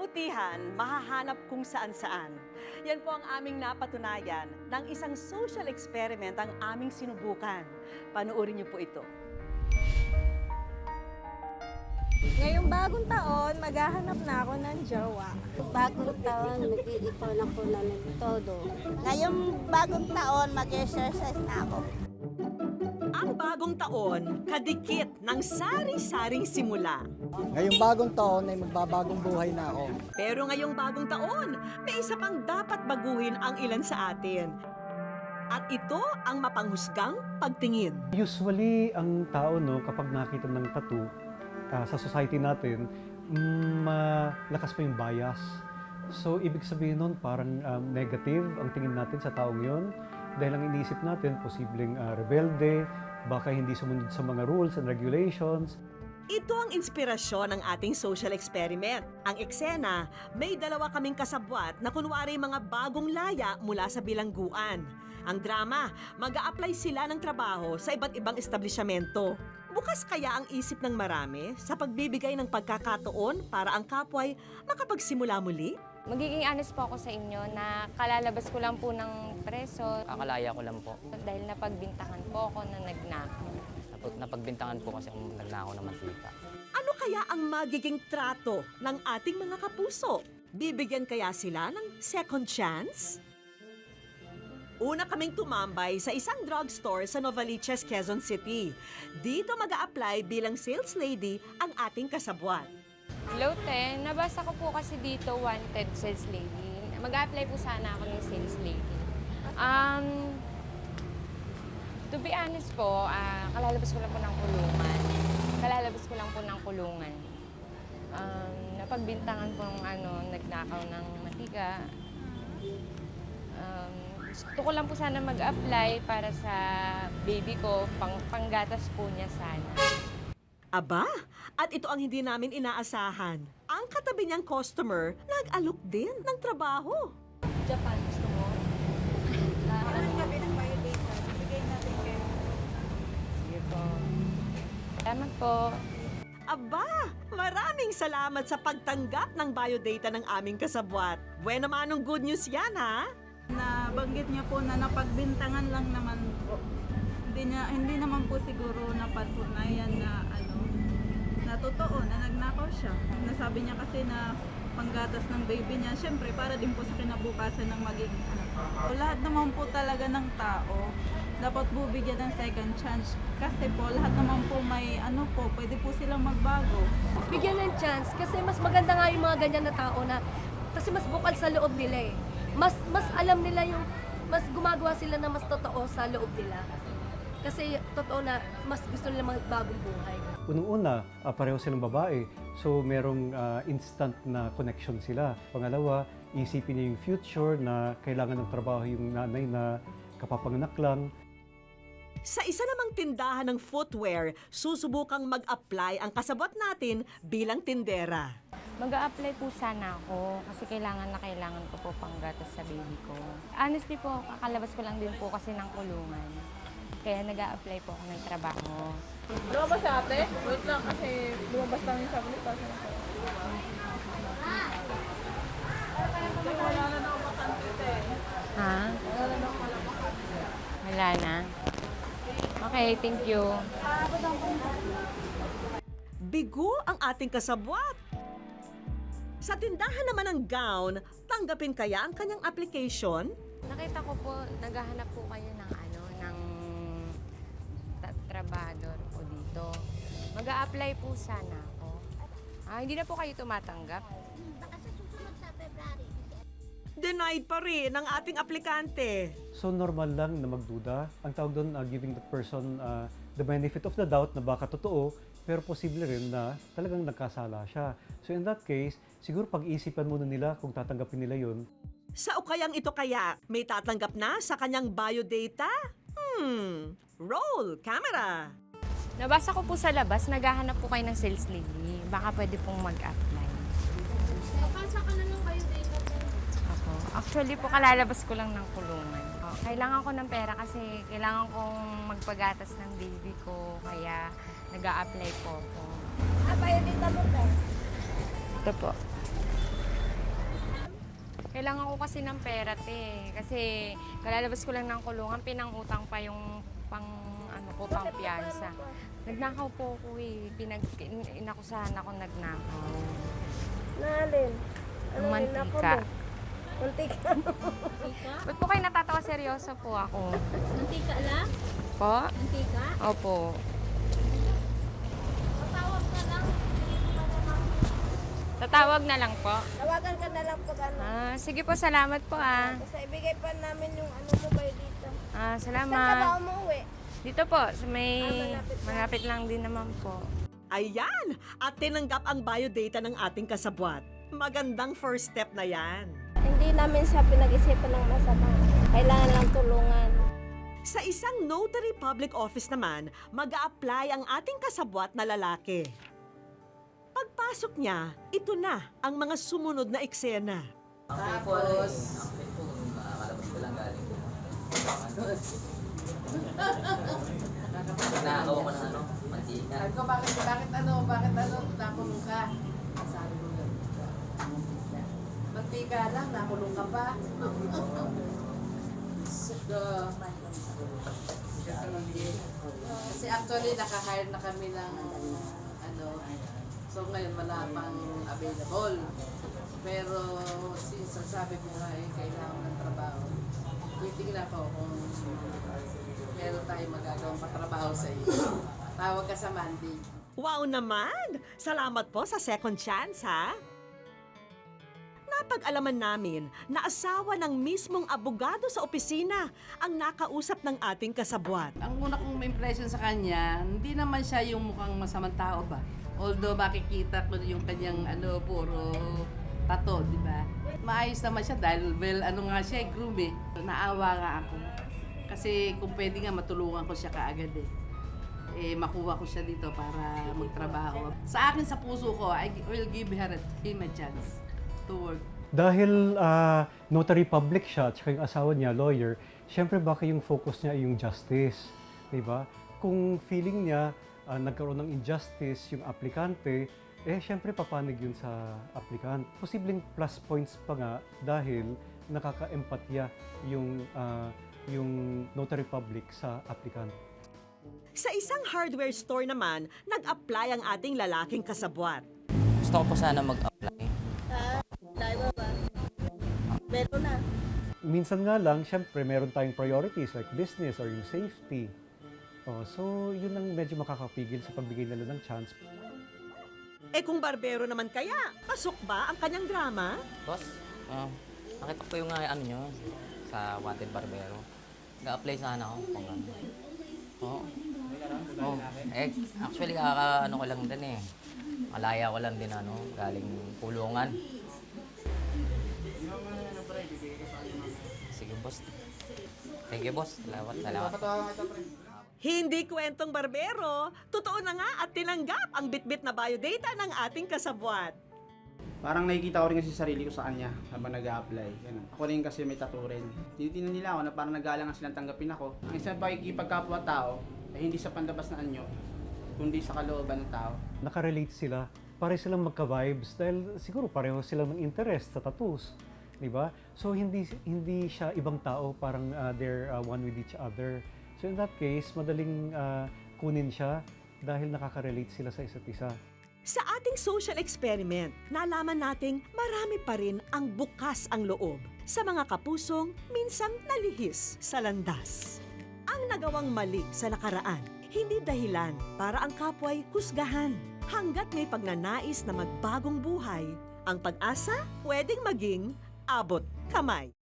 kabutihan, mahahanap kung saan-saan. Yan po ang aming napatunayan ng isang social experiment ang aming sinubukan. Panoorin niyo po ito. Ngayong bagong taon, maghahanap na ako ng jowa. Bagong taon, mag-iipon ako na ng todo. Ngayong bagong taon, mag-exercise na ako. Ang bagong taon, kadikit ng sari-saring simula. Ngayong bagong taon ay magbabagong buhay na ako. Pero ngayong bagong taon, may isa pang dapat baguhin ang ilan sa atin. At ito ang mapanghusgang pagtingin. Usually, ang tao, kapag nakita ng tattoo, sa society natin, malakas pa yung bias. So, ibig sabihin nun, parang negative ang tingin natin sa taong yon. Dahil ang iniisip natin, posibleng rebelde, baka hindi sumunod sa mga rules and regulations. Ito ang inspirasyon ng ating social experiment. Ang eksena, may dalawa kaming kasabwat na kunwari mga bagong laya mula sa bilangguan. Ang drama, mag-a-apply sila ng trabaho sa iba't ibang establishmento. Bukas kaya ang isip ng marami sa pagbibigay ng pagkakataon para ang kapwa'y makapagsimula muli? Magiging honest po ako sa inyo na kalalabas ko lang po ng preso. Kakalaya ko lang po. Dahil napagbintangan po ako na nagnakaw. Napagbintangan po kasi akong nagnakaw ng mantika. Ano kaya ang magiging trato ng ating mga kapuso? Bibigyan kaya sila ng second chance? Una kaming tumambay sa isang drugstore sa Novaliches, Quezon City. Dito mag-a-apply bilang sales lady ang ating kasabwat. Hello, Ten. Nabasa ko po kasi dito wanted sales lady. Mag-a-apply po sana ako ng sales lady. To be honest po, kalalabas ko lang po ng kulungan. Napagbintangan po ng nagnakaw ng mantika. Gusto ko lang po sana mag-apply para sa baby ko, panggatas po niya sana. Aba, at ito ang hindi namin inaasahan. Ang katabi niyang customer, nag-alok din ng trabaho. Japan, gusto mo? Parang gabi ng biodata. Bigay natin kayo. Sige po. Salamat po. Aba, maraming salamat sa pagtanggap ng biodata ng aming kasabwat. Buena manong good news yan, ha? Nabanggit niya po na napagbintangan lang naman po. Hindi naman po siguro napatunayan na na totoo na nagnakaw siya. Nasabi niya kasi na panggatas ng baby niya, syempre para din po sa kinabukasan ng magiging anak. So, lahat naman po talaga ng tao dapat po bigyan ng second chance kasi po lahat naman po may pwede po silang magbago. Bigyan ng chance kasi mas maganda nga yung mga ganyan na tao na kasi mas bukal sa loob nila eh. Mas alam nila yung mas gumagawa sila na mas totoo sa loob nila. Kasi totoo na mas gusto nila magbagong buhay. Unang-una, pareho silang babae. So, merong instant na connection sila. Pangalawa, isipin niya yung future na kailangan ng trabaho yung nanay na kapapanganak lang. Sa isa namang tindahan ng footwear, susubukang mag-apply ang kasabwat natin bilang tindera. Mag-a-apply po sana ako kasi kailangan ko po panggatas sa baby ko. Honestly po, kakalabas ko lang din po kasi ng kulungan. Kaya nag-a-apply po ako ng trabaho. Lumabas sa ate? Wait lang kasi lumabas lang yung sabi nito. Wala na ako makantite. Ha? Wala na? Okay, thank you. Bigo ang ating kasabwat. Sa tindahan naman ng gown, tanggapin kaya ang kanyang application? Nakita ko po, naghahanap po kayo ng trabador po dito. Mag-a-apply po sana ako. Hindi na po kayo tumatanggap. Baka sa susunod sa February. Denied pa rin ang ating aplikante. So, normal lang na magduda. Ang tawag doon, giving the person the benefit of the doubt na baka totoo, pero posible rin na talagang nagkasala siya. So, in that case, siguro pag-iisipan muna nila kung tatanggapin nila yun. Sa ukayang ito kaya, may tatanggap na sa kanyang biodata? Roll camera. Nabasa ko po sa labas, naghahanap po kayo ng sales lady. Baka pwede pong mag-apply. Pasa ka na lang kayo dito. Ako. Actually po, kalalabas ko lang ng kulungan. Kailangan ko ng pera kasi kailangan kong magpagatas ng baby ko. Kaya nag-a-apply po ako. Biodata mo ba? Ito po. Kailangan ko kasi ng pera, te. Kasi kalalabas ko lang ng kulungan, pinangutang pa yung pang piyansa. Nagnakaw po ako eh. Inakusahan ako nagnakaw. Naalin? Ang mantika. Mantika. Ba't po kayo natatawa? Seryoso po ako. Mantika lang? Po? Mantika? Opo. Patawag na lang. Tatawag na lang po. Tawagan ka na lang pag ano. Sige po, salamat po ah. Basta ibigay pa namin yung ano mo ba dito. Saan ka ba Salamat. umuwi? Dito po, sa may malapit lang. malapit lang din naman po. Ayan! At tinanggap ang biodata ng ating kasabwat. Magandang first step na yan. Hindi namin siya pinag-isipan ng masama. Kailangan lang tulungan. Sa isang notary public office naman, mag-a-apply ang ating kasabwat na lalaki. Pagpasok niya, ito na ang mga sumunod na eksena. Nakakawa ko ng mantika. Sabi ko, bakit nakulong ka? Sabi ko, mantika lang, nakulong ka pa. Kasi actually, naka-hire na kami ng so ngayon wala pang available. Pero since sabi ko nga kailangan ng trabaho, titignan ko kung meron tayong magagawang patrabaho sa iyo. Tawag ka sa Monday. Wow naman! Salamat po sa second chance, ha? Napag-alaman namin na asawa ng mismong abogado sa opisina ang nakausap ng ating kasabwat. Ang una kong impression sa kanya, hindi naman siya yung mukhang masamang tao ba? Although makikita ko yung kanyang puro tato, di ba? Maayos naman siya dahil nga siya, groom eh. Naawa nga ako. Kasi kung pwede nga matulungan ko siya kaagad makuha ko siya dito para magtrabaho. Sa akin, sa puso ko, I will give him a chance to work. Dahil notary public siya at saka yung asawa niya, lawyer, syempre baka yung focus niya ay yung justice, di ba? Kung feeling niya nagkaroon ng injustice yung aplikante, syempre papanig yun sa aplikant. Posibleng plus points pa nga dahil nakaka-empatya yung notary public sa aplikant. Sa isang hardware store naman, nag-apply ang ating lalaking kasabwat. Gusto ko po sana mag-apply. Meron na. Minsan nga lang, syempre meron tayong priorities like business or yung safety. So, yun ang medyo makakapigil sa pagbigay nila ng chance. Kung barbero naman kaya, pasok ba ang kanyang drama? Boss, nakita ko yung nyo sa Wanted Barbero. Nag-apply sana ako kung ano. Actually, ko lang din eh. Malaya ko lang din galing kulungan. Sige, boss. Thank you, boss. Salamat. Hindi kwentong barbero, totoo na nga at tinanggap ang bitbit na biodata ng ating kasabwat. Parang nakikita ko rin kasi sarili ko sa kanya habang nag-a-apply. Ganun. Ako rin kasi may tattoo rin. Tinitingnan nila ako na parang nag-aalangan silang tanggapin ako. Ang isang pakikipagkapwa-tao ay hindi sa pandabas na anyo, kundi sa kalooban ng tao. Nakarelate sila, pare silang magka-vibes dahil siguro pareho silang ng interest sa tattoos, di ba? So hindi siya ibang tao, parang they're one with each other. So in that case, madaling kunin siya dahil nakaka-relate sila sa isa't isa. Sa ating social experiment, nalaman nating marami pa rin ang bukas ang loob sa mga kapusong minsang nalihis sa landas. Ang nagawang mali sa nakaraan, hindi dahilan para ang kapwa'y husgahan. Hanggat may pagnanais na magbagong buhay, ang pag-asa pwedeng maging abot kamay.